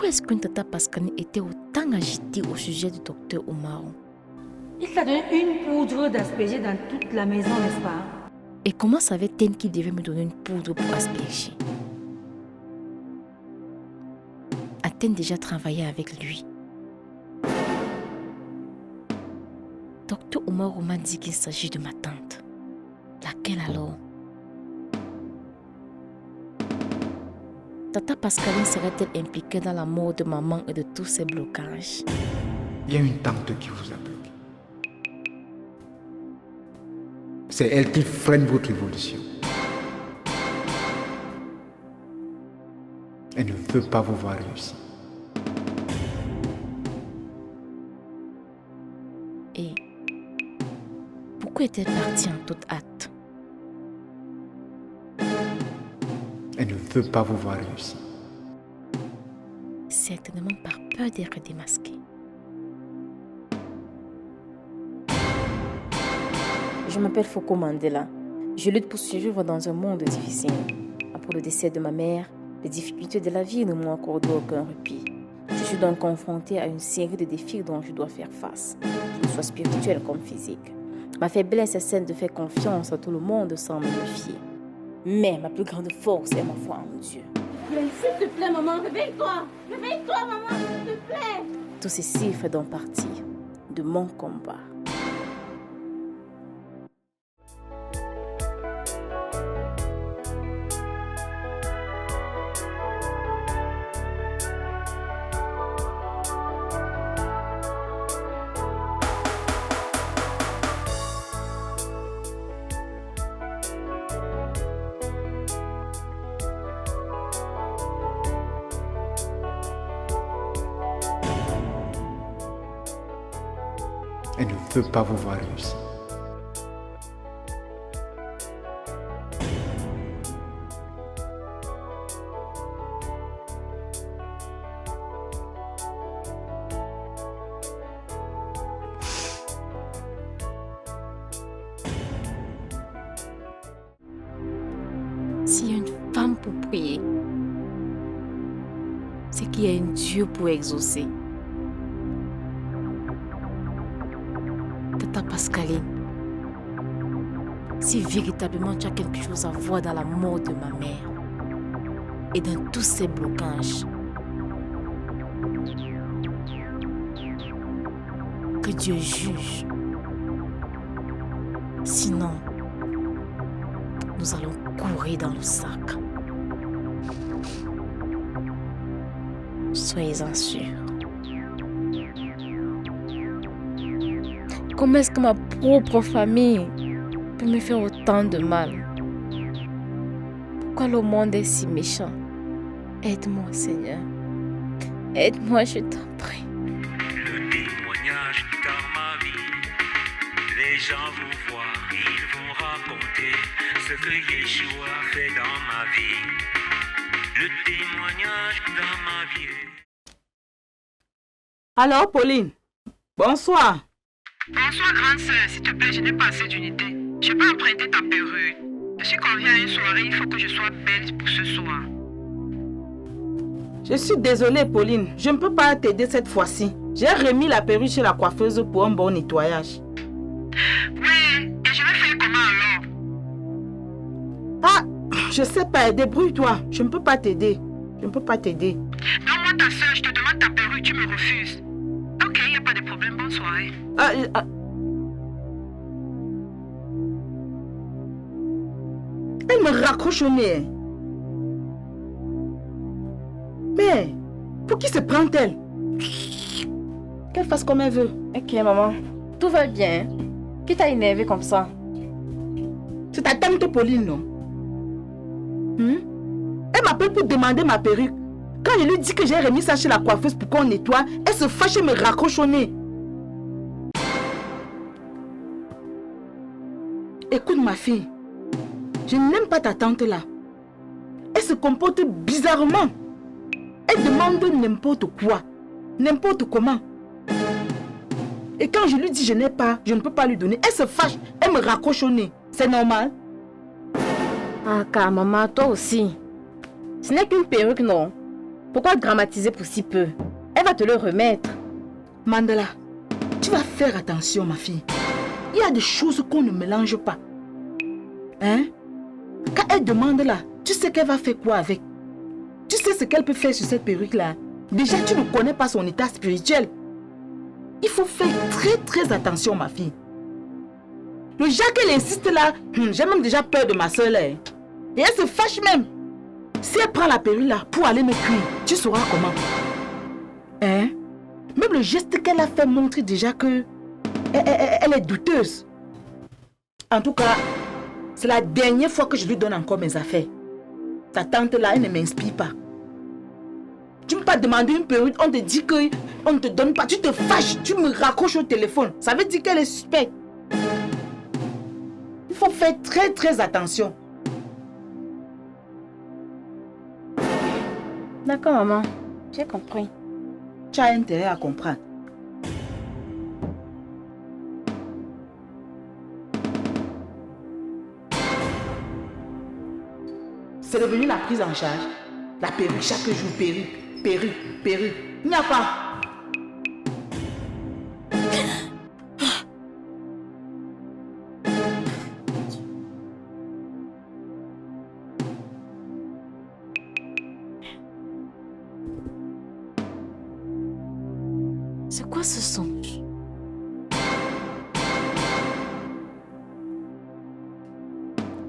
pourquoi est-ce qu'une tata Pascaline était autant agitée au sujet du docteur Oumarou? Il t'a donné une poudre d'asperger dans toute la maison, n'est-ce pas? Et comment savait-elle qu'il devait me donner une poudre pour asperger? A-t-elle déjà travaillé avec lui? Docteur Oumarou m'a dit qu'il s'agit de ma tante. Laquelle alors? Tata Pascaline serait-elle impliquée dans la mort de maman et de tous ces blocages? Il y a une tante qui vous a bloqué. C'est elle qui freine votre évolution. Elle ne veut pas vous voir réussir. Et pourquoi est-elle partie en toute hâte? Elle ne veut pas vous voir réussir. Certainement par peur d'être démasquée. Je m'appelle Foko Mandela. Je lutte pour survivre dans un monde difficile. Après le décès de ma mère, les difficultés de la vie ne m'ont accordé aucun répit. Je suis donc confrontée à une série de défis dont je dois faire face, qu'ils soient spirituels comme physiques. Ma faiblesse est celle de faire confiance à tout le monde sans me méfier. Mais ma plus grande force est ma foi en Dieu. S'il te plaît, maman, réveille-toi! Réveille-toi, maman, s'il te plaît! Tout ceci fait donc partie de mon combat. Elle ne veut pas vous voir réussir. S'il y a une femme pour prier, c'est qu'il y a un Dieu pour exaucer. Tata Pascaline, si véritablement tu as quelque chose à voir dans la mort de ma mère et dans tous ces blocages, que Dieu juge. Sinon, nous allons courir dans le sac. Soyez-en sûrs. Comment est-ce que ma propre famille peut me faire autant de mal? Pourquoi le monde est si méchant? Aide-moi, Seigneur. Aide-moi, je t'en prie. Le témoignage dans ma vie, les gens vous voient, ils vont raconter ce que Yeshua a fait dans ma vie. Le témoignage dans ma vie. Alors, Pauline, bonsoir. Bonsoir, grande sœur. S'il te plaît, je n'ai pas assez d'unité. Je n'ai pas emprunté ta perruque. Je suis conviée à une soirée, il faut que je sois belle pour ce soir. Je suis désolée, Pauline. Je ne peux pas t'aider cette fois-ci. J'ai remis la perruque chez la coiffeuse pour un bon nettoyage. Oui, et je vais faire comment alors? Ah, je sais pas. Débrouille-toi. Je ne peux pas t'aider. Donne-moi ta sœur, je te demande ta perruque, tu me refuses. Ok, il n'y a pas de problème, bonne soirée. Elle me raccroche au nez. Mais, pour qui se prend-elle? Qu'elle fasse comme elle veut. Ok, maman. Tout va bien. Qui t'a énervé comme ça? C'est ta tante Pauline, non? Elle m'appelle pour demander ma perruque. Quand je lui dis que j'ai remis ça chez la coiffeuse pour qu'on nettoie, elle se fâche et me raccroche au nez. Écoute ma fille, je n'aime pas ta tante là. Elle se comporte bizarrement. Elle demande n'importe quoi, n'importe comment. Et quand je lui dis je n'ai pas, je ne peux pas lui donner, elle se fâche, elle me raccroche au nez. C'est normal? Ah, car maman, toi aussi. Ce n'est qu'une perruque, non? Pourquoi dramatiser pour si peu? Elle va te le remettre. Mandela, tu vas faire attention, ma fille. Il y a des choses qu'on ne mélange pas. Hein? Quand elle demande là, tu sais qu'elle va faire quoi avec? Tu sais ce qu'elle peut faire sur cette perruque-là? Déjà, tu ne connais pas son état spirituel. Il faut faire très très attention, ma fille. Le genre qu'elle insiste là, j'ai même déjà peur de ma soeur là. Et elle se fâche même. Si elle prend la perruque là pour aller me cuire, tu sauras comment. Hein? Même le geste qu'elle a fait montre déjà que elle est douteuse. En tout cas, c'est la dernière fois que je lui donne encore mes affaires. Ta tante là, elle ne m'inspire pas. Tu ne peux pas demander une perruque, on te dit qu'on ne te donne pas. Tu te fâches, tu me raccroches au téléphone. Ça veut dire qu'elle est suspecte. Il faut faire très très attention. D'accord, maman. J'ai compris. Tu as intérêt à comprendre. C'est devenu la prise en charge. La perruque, chaque jour, perruque. Il n'y a pas. C'est quoi ce songe?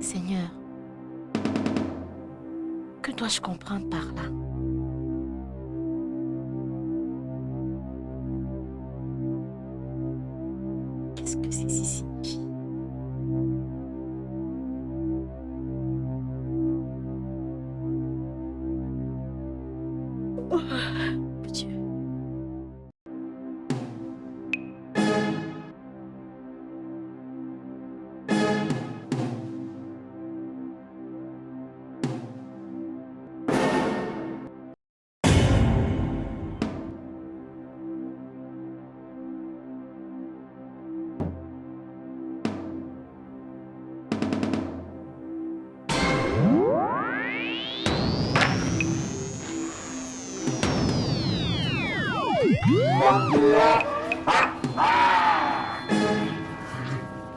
Seigneur, que dois-je comprendre par là? Qu'est-ce que ceci signifie? Oh, Dieu.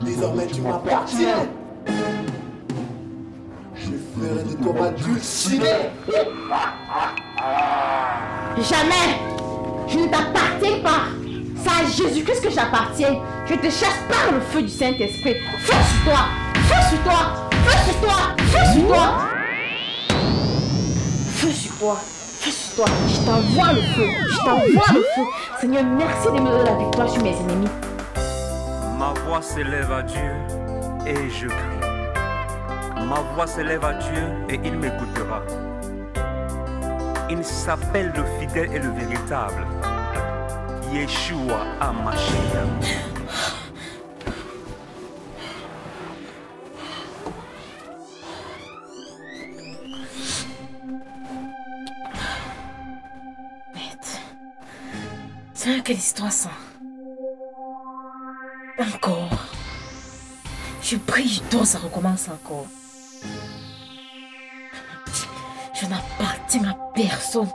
Désormais tu m'appartiens. Je ferai de toi ma dulcinée. Jamais! Je ne t'appartiens pas! C'est à Jésus-Christ que j'appartiens. Je te chasse par le feu du Saint-Esprit. Feu sur toi! Feu sur toi! Feu sur toi! Feu sur toi! Feu sur toi! Feu sur toi! Je t'envoie le feu! Je t'envoie le feu! Seigneur, merci de me donner la victoire sur mes ennemis. Ma voix s'élève à Dieu et je crie. Ma voix s'élève à Dieu et il m'écoutera. Il s'appelle le fidèle et le véritable. Yeshua HaMashiach. C'est quelle histoire ça? Encore. Je prie, je dors, ça recommence encore. Je n'appartiens à personne.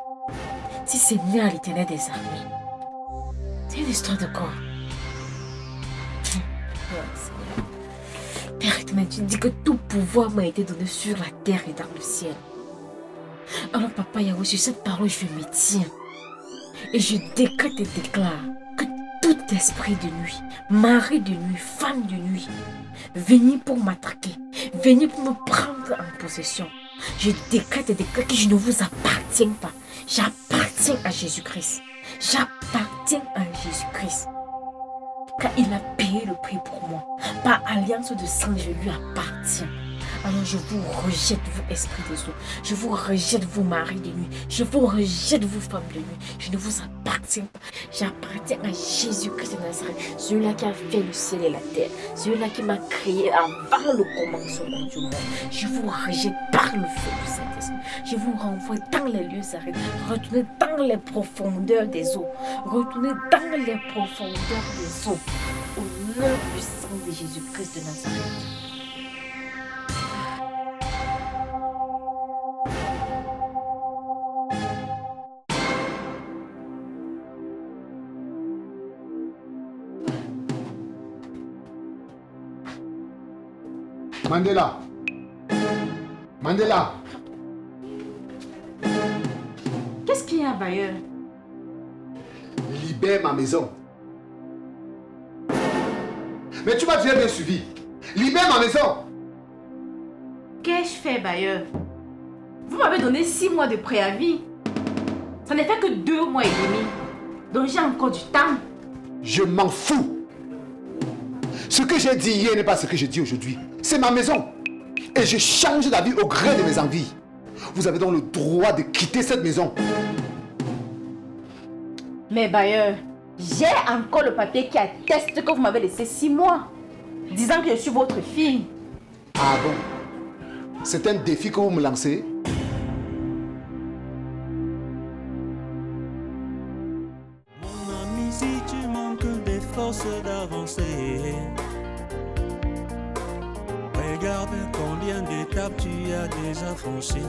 Si c'est né à l'Éternel des armées. C'est une histoire de quoi? Père éternel, tu dis que tout pouvoir m'a été donné sur la terre et dans le ciel. Alors papa Yahweh, sur cette parole, je me tiens. Et je décrète et déclare que tout esprit de nuit, mari de nuit, femme de nuit, venez pour m'attaquer, venez pour me prendre en possession. Je décrète et déclare que je ne vous appartiens pas. J'appartiens à Jésus-Christ. J'appartiens à Jésus-Christ. Car il a payé le prix pour moi. Par alliance de sang, je lui appartiens. Alors je vous rejette, vous esprits des eaux. Je vous rejette, vous maris de nuit. Je vous rejette, vous femmes de nuit. Je ne vous appartiens pas. J'appartiens à Jésus-Christ de Nazareth. Celui-là qui a fait le ciel et la terre. Celui-là qui m'a créé avant le commencement du monde. Je vous rejette par le feu du Saint-Esprit. Je vous renvoie dans les lieux arrêtés. Retournez dans les profondeurs des eaux. Retournez dans les profondeurs des eaux. Au nom puissant de Jésus-Christ de Nazareth. Mandela. Mandela. Qu'est-ce qu'il y a, Bailleur? Libère ma maison. Mais tu m'as déjà bien suivi. Libère ma maison. Qu'ai-je fait, Bailleur? Vous m'avez donné 6 mois de préavis. Ça n'est fait que 2 mois et demi. Donc j'ai encore du temps. Je m'en fous. Ce que j'ai dit hier n'est pas ce que je dis aujourd'hui. C'est ma maison. Et je change d'avis au gré de mes envies. Vous avez donc le droit de quitter cette maison. Mais Bailleur, j'ai encore le papier qui atteste que vous m'avez laissé 6 mois. Disant que je suis votre fille. Ah bon? C'est un défi que vous me lancez? Mon ami, si tu manques des forces d'avancer, regarde combien d'étapes tu as déjà franchies.